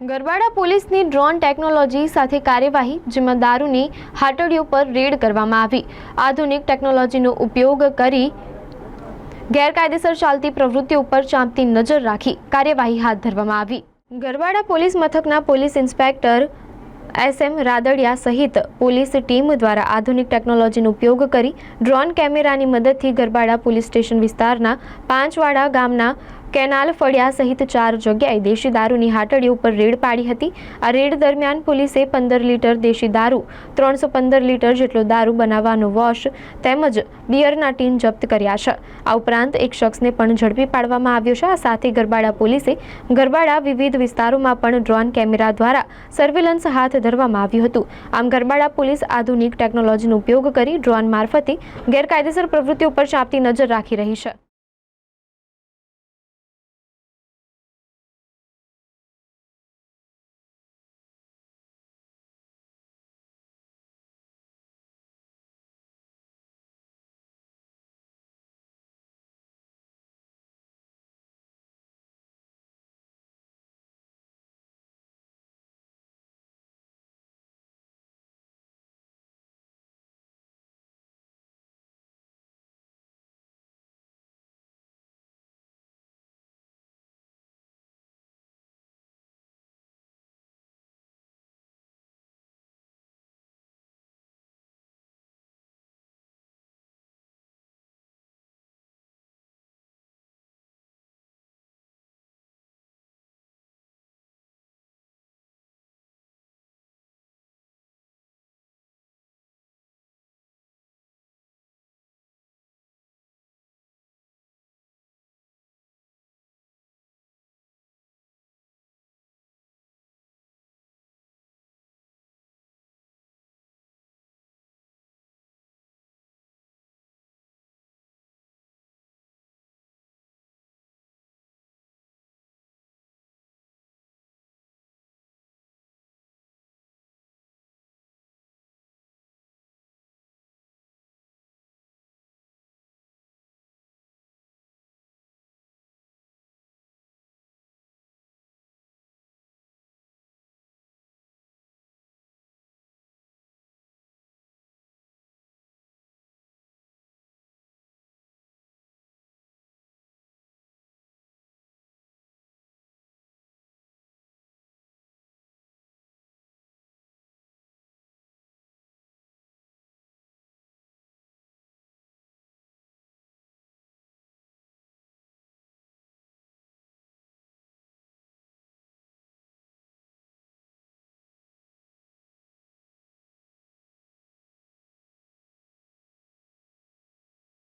ગરબાડા પોલીસની drone technology સાથે કાર્યવાહી, જેમાં દારૂની હાટડીઓ પર રેડ કરવામાં આવી। આધુનિક ટેકનોલોજીનો ઉપયોગ કરી ગેરકાયદેસર ચાલતી પ્રવૃત્તિઓ પર ચાંપતી નજર રાખી કાર્યવાહી હાથ ધરવામાં આવી। ગરબાડા પોલીસ મથકના પોલીસ ઇન્સ્પેક્ટર SM રાદડિયા સહિત પોલીસ ટીમ દ્વારા આધુનિક ટેકનોલોજીનો ઉપયોગ કરી ડ્રોન કેમેરાની મદદથી ગરબાડા પોલીસ સ્ટેશન વિસ્તારના પાંચવાડા ગામના કેનાલ ફળિયા સહિત 4 જગ્યાએ દેશી દારૂની હાટડીઓ ઉપર રેડ પાડી હતી। આ રેડ દરમિયાન પોલીસે 15 લીટર દેશી દારૂ, 315 લીટર જેટલો દારૂ બનાવવાનો વોશ તેમજ બિયરના ટીન જપ્ત કર્યા છે। આ ઉપરાંત એક શખ્સને પણ ઝડપી પાડવામાં આવ્યો છે। આ સાથે ગરબાડા પોલીસે ગરબાડા વિવિધ વિસ્તારોમાં પણ ડ્રોન કેમેરા દ્વારા સર્વેલન્સ હાથ ધરવામાં આવ્યું હતું। આમ ગરબાડા પોલીસ આધુનિક ટેકનોલોજીનો ઉપયોગ કરી ડ્રોન મારફતે ગેરકાયદેસર પ્રવૃત્તિઓ પર ચાંપતી નજર રાખી રહી છે।